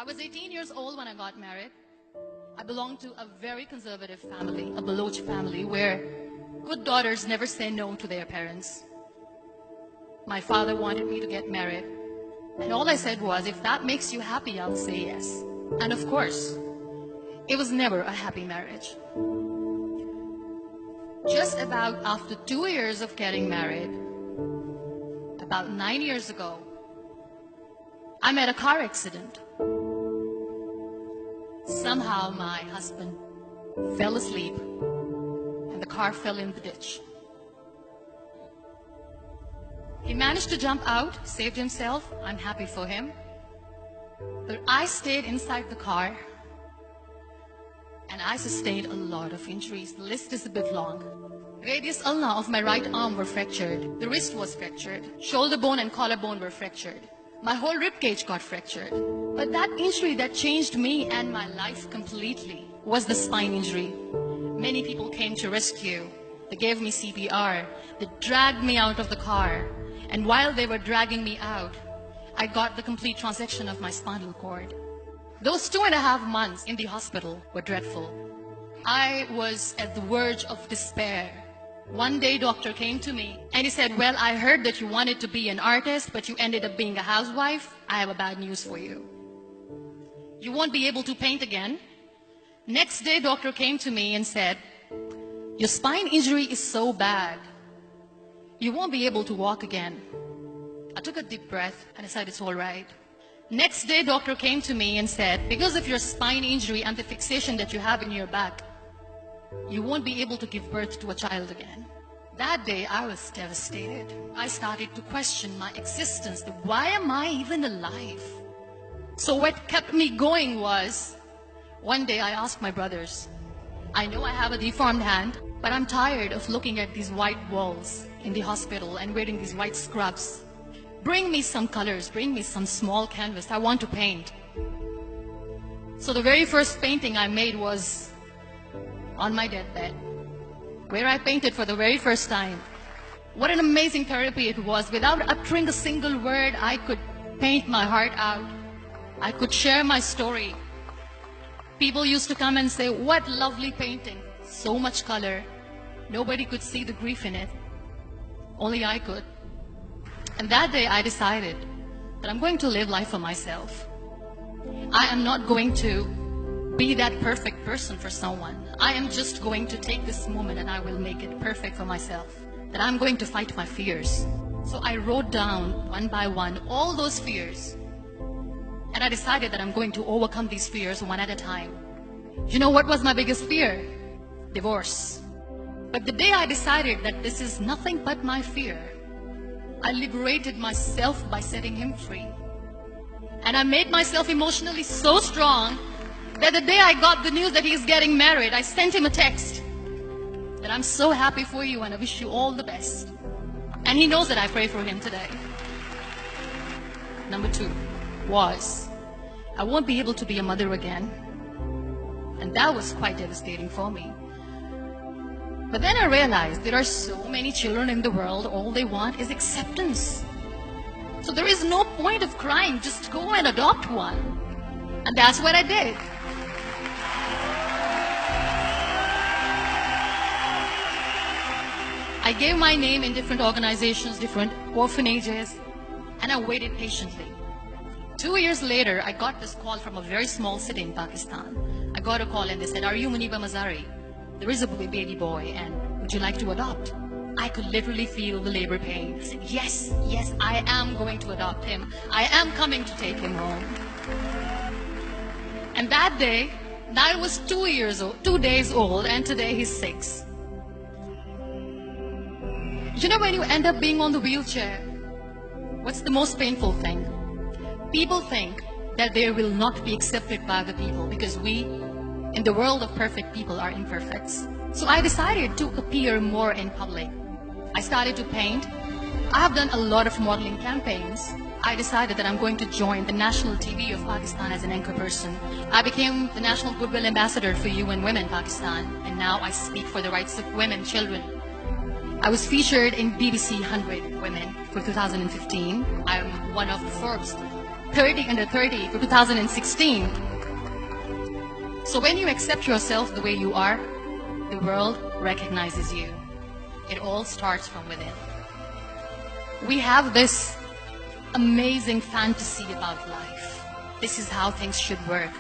I was 18 years old when I got married. I belonged to a very conservative family, a Baloch family, where good daughters never say no to their parents. My father wanted me to get married, and all I said was, if that makes you happy, I'll say yes. And of course, it was never a happy marriage. Just about after 2 years of getting married, about 9 years ago, I met a car accident. Somehow my husband fell asleep and the car fell in the ditch. He managed to jump out, saved himself. I'm happy for him. But I stayed inside the car and I sustained a lot of injuries. The list is a bit long. Radius ulna of my right arm were fractured. The wrist was fractured. Shoulder bone and collarbone were fractured. My whole rib cage got fractured. But that injury that changed me and my life completely was the spine injury. Many people came to rescue. They gave me CPR. They dragged me out of the car. And while they were dragging me out, I got the complete transection of my spinal cord. Those 2.5 months in the hospital were dreadful. I was at the verge of despair. One day, doctor came to me and he said, well, I heard that you wanted to be an artist, but you ended up being a housewife. I have a bad news for you. You won't be able to paint again. Next day, doctor came to me and said, your spine injury is so bad, you won't be able to walk again. I took a deep breath and I said, it's all right. Next day, doctor came to me and said, because of your spine injury and the fixation that you have in your back, you won't be able to give birth to a child again. That day, I was devastated. I started to question my existence. Why am I even alive? So what kept me going was, one day I asked my brothers, I know I have a deformed hand, but I'm tired of looking at these white walls in the hospital and wearing these white scrubs. Bring me some colors, bring me some small canvas. I want to paint. So the very first painting I made was on my deathbed, where I painted for the very first time. What an amazing therapy it was. Without uttering a single word, I could paint my heart out. I could share my story. People used to come and say, what lovely painting. So much color. Nobody could see the grief in it. Only I could. And that day I decided that I'm going to live life for myself. I am not going to be that perfect person for someone. I am just going to take this moment and I will make it perfect for myself. That I'm going to fight my fears. So I wrote down one by one all those fears. And I decided that I'm going to overcome these fears one at a time. You know what was my biggest fear? Divorce. But the day I decided that this is nothing but my fear, I liberated myself by setting him free. And I made myself emotionally so strong that the day I got the news that he's getting married, I sent him a text that I'm so happy for you and I wish you all the best. And he knows that I pray for him today. Number 2 was, I won't be able to be a mother again. And that was quite devastating for me. But then I realized there are so many children in the world, all they want is acceptance. So there is no point of crying, just go and adopt one. And that's what I did. I gave my name in different organizations, different orphanages, and I waited patiently. 2 years later, I got this call from a very small city in Pakistan. I got a call and they said, are you Muniba Mazari? There is a baby boy and would you like to adopt? I could literally feel the labor pain. I said, yes, yes, I am going to adopt him. I am coming to take him home. And that day, I was 2 days old, and today he's 6. You know, when you end up being on the wheelchair, what's the most painful thing? People think that they will not be accepted by the people because we, in the world of perfect people, are imperfects. So I decided to appear more in public. I started to paint. I have done a lot of modeling campaigns. I decided that I'm going to join the national TV of Pakistan as an anchor person. I became the National Goodwill Ambassador for UN Women Pakistan, and now I speak for the rights of women, children. I was featured in BBC 100 Women for 2015. I'm one of the Forbes 30 under 30 for 2016. So when you accept yourself the way you are, the world recognizes you. It all starts from within. We have this amazing fantasy about life. This is how things should work.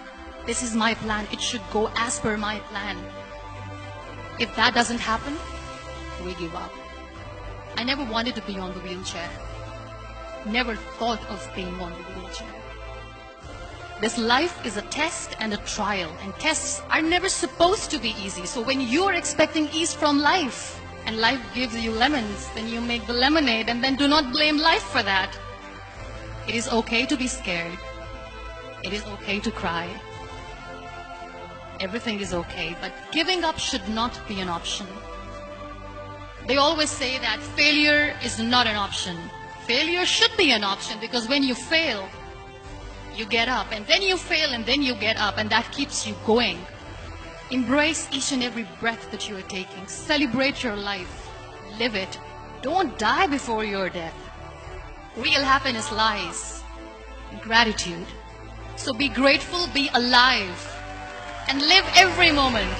This is my plan. It should go as per my plan. If that doesn't happen, we give up. I never wanted to be on the wheelchair. Never thought of being on the wheelchair. This life is a test and a trial, and tests are never supposed to be easy. So when you are expecting ease from life, and life gives you lemons, then you make the lemonade, and then do not blame life for that. It is okay to be scared. It is okay to cry. Everything is okay, but giving up should not be an option. They always say that failure is not an option. Failure should be an option, because when you fail, you get up, and then you fail, and then you get up, and that keeps you going. Embrace each and every breath that you are taking. Celebrate your life. Live it. Don't die before your death. Real happiness lies in gratitude. So be grateful, be alive, and live every moment.